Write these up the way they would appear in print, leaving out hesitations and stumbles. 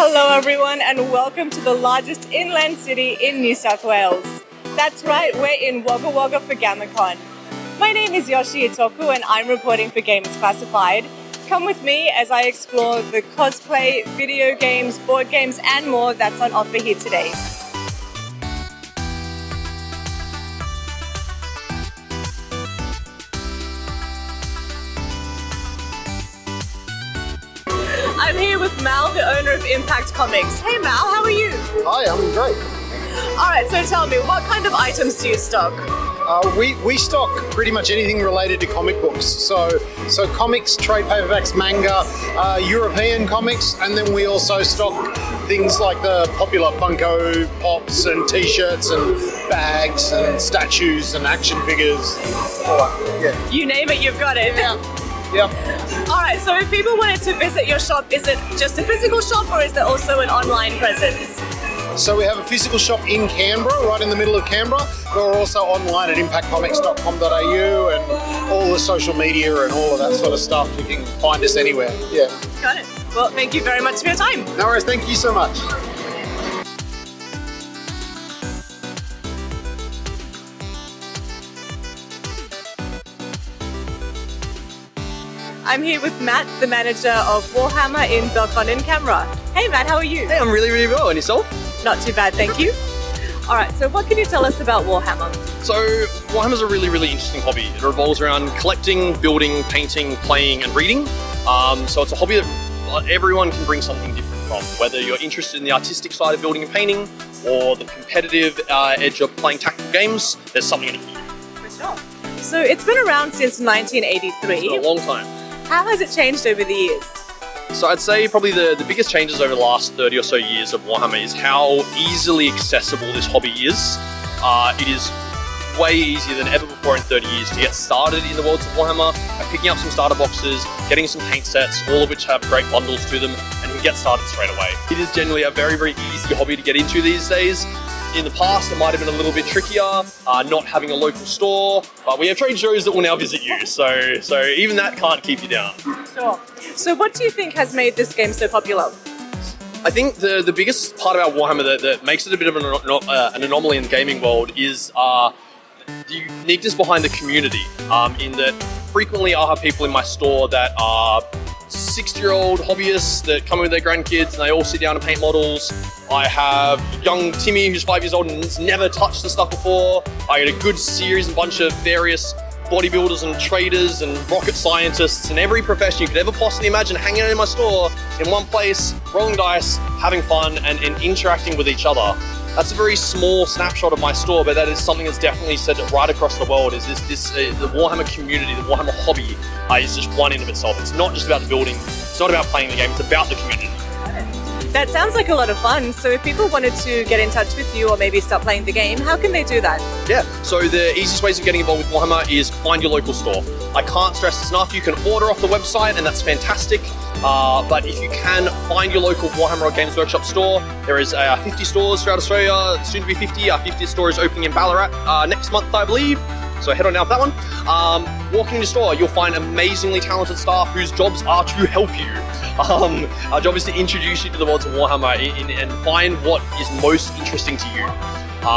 Hello everyone and welcome to the largest inland city in New South Wales. That's right, we're in Wagga Wagga for Gammacon. My name is Yoshi Itoku and I'm reporting for Games Classified. Come with me as I explore the cosplay, video games, board games and more that's on offer here today. I'm here with Mal, the owner of Impact Comics. Hey Mal, how are you? Hi, I'm great. Alright, so tell me, what kind of items do you stock? We stock pretty much anything related to comic books. So comics, trade paperbacks, manga, European comics, and then we also stock things like the popular Funko Pops and t-shirts and bags and statues and action figures. Yeah. You name it, you've got it. Yeah. Alright, so if people wanted to visit your shop, is it just a physical shop or is there also an online presence? So we have a physical shop in Canberra, right in the middle of Canberra, but we're also online at impactcomics.com.au and all the social media and all of that sort of stuff. You can find us anywhere. Yeah. Got it. Well, thank you very much for your time. No worries, thank you so much. I'm here with Matt, the manager of Warhammer in Belconnen, Canberra. Hey Matt, how are you? Hey, I'm really well. And yourself? Not too bad, thank you. Alright, so what can you tell us about Warhammer? So, Warhammer's a really interesting hobby. It revolves around collecting, building, painting, playing, and reading. So it's a hobby that everyone can bring something different from. Whether you're interested in the artistic side of building and painting, or the competitive edge of playing tactical games, there's something in it for you. For sure. So it's been around since 1983. It's been a long time. How has it changed over the years? So I'd say probably the biggest changes over the last 30 or so years of Warhammer is how easily accessible this hobby is. It is way easier than ever before in 30 years to get started in the worlds of Warhammer by picking up some starter boxes, getting some paint sets, all of which have great bundles to them, and you can get started straight away. It is generally a very easy hobby to get into these days. In the past, it might have been a little bit trickier, not having a local store, but we have trade shows that will now visit you, so even that can't keep you down. Sure. So what do you think has made this game so popular? I think the biggest part about Warhammer that makes it a bit of an anomaly in the gaming world is the uniqueness behind the community, in that frequently I'll have people in my store that are 60-year-old hobbyists that come in with their grandkids and they all sit down and paint models. I have young Timmy who's 5 years old and has never touched the stuff before. I get a good series and bunch of various bodybuilders and traders and rocket scientists and every profession you could ever possibly imagine hanging out in my store in one place, rolling dice, having fun and interacting with each other. That's a very small snapshot of my store, but that is something that's definitely said right across the world. Is the Warhammer community, the Warhammer hobby, is just one in of itself. It's not just about the building. It's not about playing the game. It's about the community. That sounds like a lot of fun. So if people wanted to get in touch with you or maybe start playing the game, how can they do that? Yeah, so the easiest ways of getting involved with Warhammer is find your local store. I can't stress this enough. You can order off the website and that's fantastic. But if you can find your local Warhammer or Games Workshop store, there is 50 stores throughout Australia, soon to be 50. Our 50th store is opening in Ballarat next month, I believe. So head on down for that one. Walking in the store, you'll find amazingly talented staff whose jobs are to help you. Our job is to introduce you to the worlds of Warhammer and find what is most interesting to you.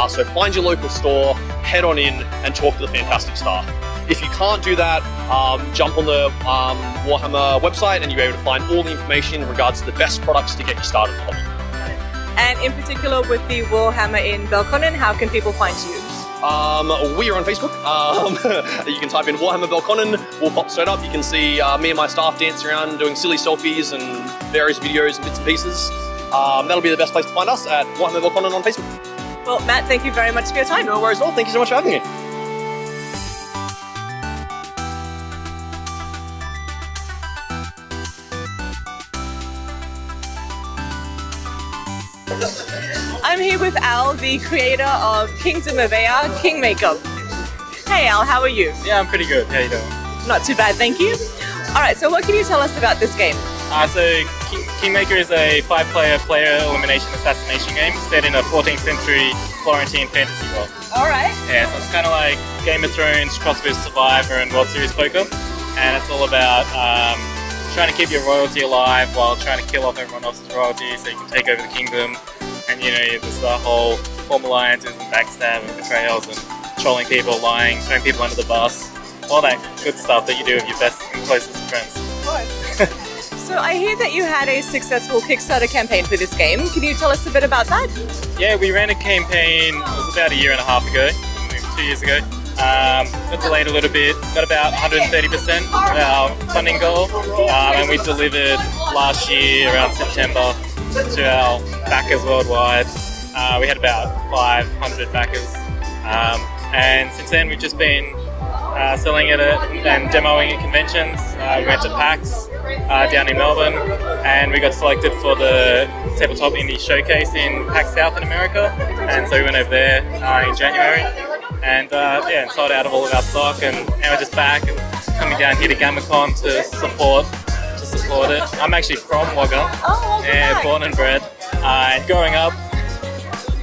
So find your local store, head on in and talk to the fantastic staff. If you can't do that, jump on the Warhammer website and you'll be able to find all the information in regards to the best products to get you started with the hobby. And in particular with the Warhammer in Belconnen, how can people find you? We are on Facebook. You can type in Warhammer Belconnen, we'll pop straight up. You can see me and my staff dancing around doing silly selfies and various videos and bits and pieces. That'll be the best place to find us at Warhammer Belconnen on Facebook. Well, Matt, thank you very much for your time. No worries at all. Thank you so much for having me. I'm here with Al, the creator of Kingdom of Aer, Kingmaker. Hey Al, how are you? Yeah, I'm pretty good. How you doing? Not too bad, thank you. Alright, so what can you tell us about this game? So Kingmaker is a 5-player player elimination assassination game set in a 14th century Florentine fantasy world. Alright. Yeah, so it's kind of like Game of Thrones crossed with Survivor and World Series Poker. And it's all about trying to keep your royalty alive while trying to kill off everyone else's royalty so you can take over the kingdom. And there's the whole form alliances and backstab and betrayals and trolling people, lying, throwing people under the bus. All that good stuff that you do with your best and closest friends. So I hear that you had a successful Kickstarter campaign for this game. Can you tell us a bit about that? Yeah, we ran a campaign, it was about a year and a half ago, maybe 2 years ago. Got delayed a little bit, got about 130% of our funding goal, and we delivered last year around September to our backers worldwide. We had about 500 backers, and since then we've just been selling it and demoing at conventions. We went to PAX down in Melbourne, and we got selected for the Tabletop Indie Showcase in PAX South in America, and so we went over there in January, and and sold out of all of our stock, and now we're just back and coming down here to Gammacon to support it. I'm actually from Wagga, born and bred, and growing up,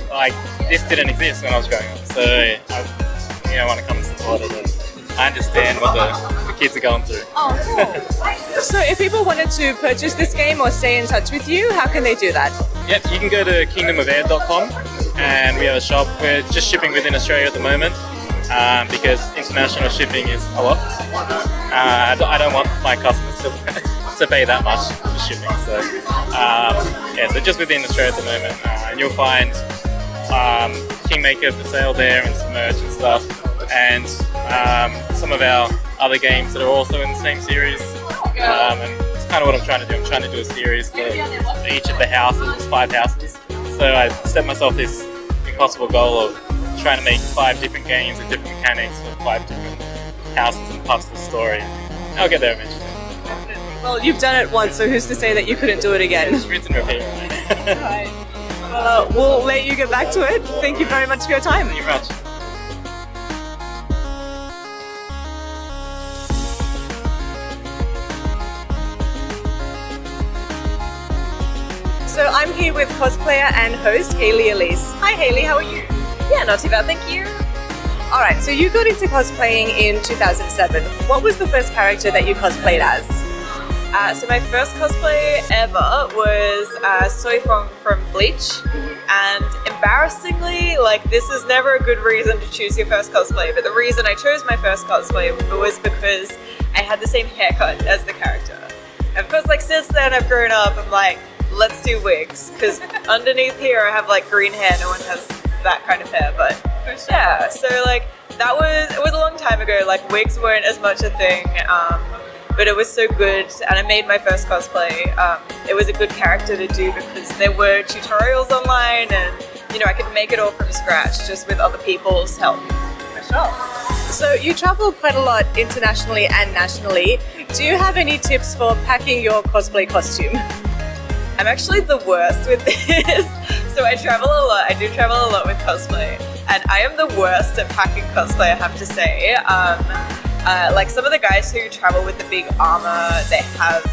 like, this didn't exist when I was growing up, so I want to come and support it. And I understand what the kids are going through. Oh, cool. So if people wanted to purchase this game or stay in touch with you, how can they do that? Yep, you can go to kingdomofair.com, and we have a shop. We're just shipping within Australia at the moment because international shipping is a lot. I don't want my customers to pay that much for shipping. So so just within Australia at the moment, and you'll find Kingmaker for sale there and some merch and stuff, and some of our other games that are also in the same series. And it's kind of what I'm trying to do. I'm trying to do a series for each of the houses, 5 houses. So I set myself this impossible goal of trying to make 5 different games with different mechanics for 5 different houses and parts of the story. I'll get there eventually. Well, you've done it once, so who's to say that you couldn't do it again? It's rinse and repeat, right? Right. Well, we'll let you get back to it. Thank you very much for your time. Thank you very much. So I'm here with cosplayer and host Hayley Elise. Hi Hayley, how are you? Yeah, not too bad, thank you. Alright, so you got into cosplaying in 2007. What was the first character that you cosplayed as? So my first cosplay ever was Soy from Bleach, and embarrassingly, this is never a good reason to choose your first cosplay, but the reason I chose my first cosplay was because I had the same haircut as the character. And of course, since then I've grown up, I'm like, let's do wigs, because underneath here I have green hair. No one has that kind of hair, but yeah, so it was a long time ago. Wigs weren't as much a thing, but it was so good, and I made my first cosplay. It was a good character to do because there were tutorials online, and I could make it all from scratch just with other people's help. For sure. So you travel quite a lot internationally and nationally. Do you have any tips for packing your cosplay costume? I'm actually the worst with this. So I travel a lot. I do travel a lot with cosplay, and I am the worst at packing cosplay, I have to say. Some of the guys who travel with the big armor, they have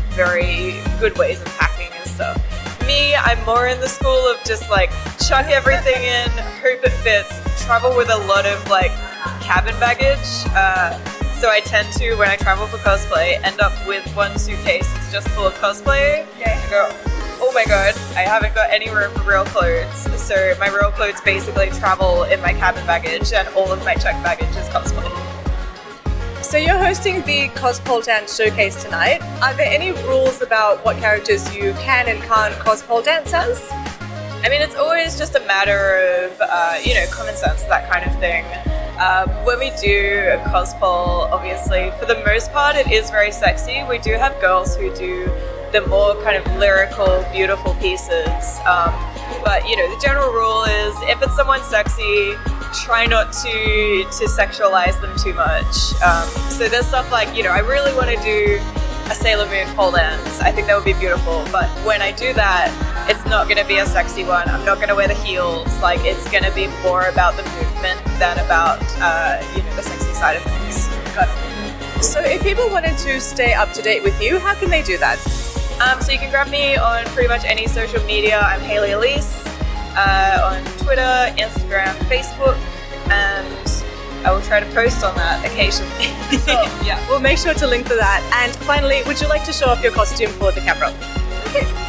very good ways of packing and stuff. Me, I'm more in the school of just chuck everything in, hope it fits, travel with a lot of cabin baggage. So I tend to, when I travel for cosplay, end up with one suitcase that's just full of cosplay. Yeah. I go, oh my god, I haven't got any room for real clothes. So my real clothes basically travel in my cabin baggage, and all of my checked baggage is cosplay. So you're hosting the Cospole Dance Showcase tonight. Are there any rules about what characters you can and can't cospole dance as? I mean, it's always just a matter of, common sense, that kind of thing. When we do a cospole, obviously, for the most part, it is very sexy. We do have girls who do the more kind of lyrical, beautiful pieces. But, the general rule is if it's someone sexy, try not to sexualize them too much. So there's stuff I really want to do a Sailor Moon pole dance. I think that would be beautiful. But when I do that, it's not going to be a sexy one. I'm not going to wear the heels. It's going to be more about the movement than about, the sexy side of things. So if people wanted to stay up to date with you, how can they do that? So you can grab me on pretty much any social media. I'm Hayley Elise on Twitter, Instagram, Facebook, and I will try to post on that occasionally. Yeah, we'll make sure to link to that. And finally, would you like to show off your costume for the camera? Okay.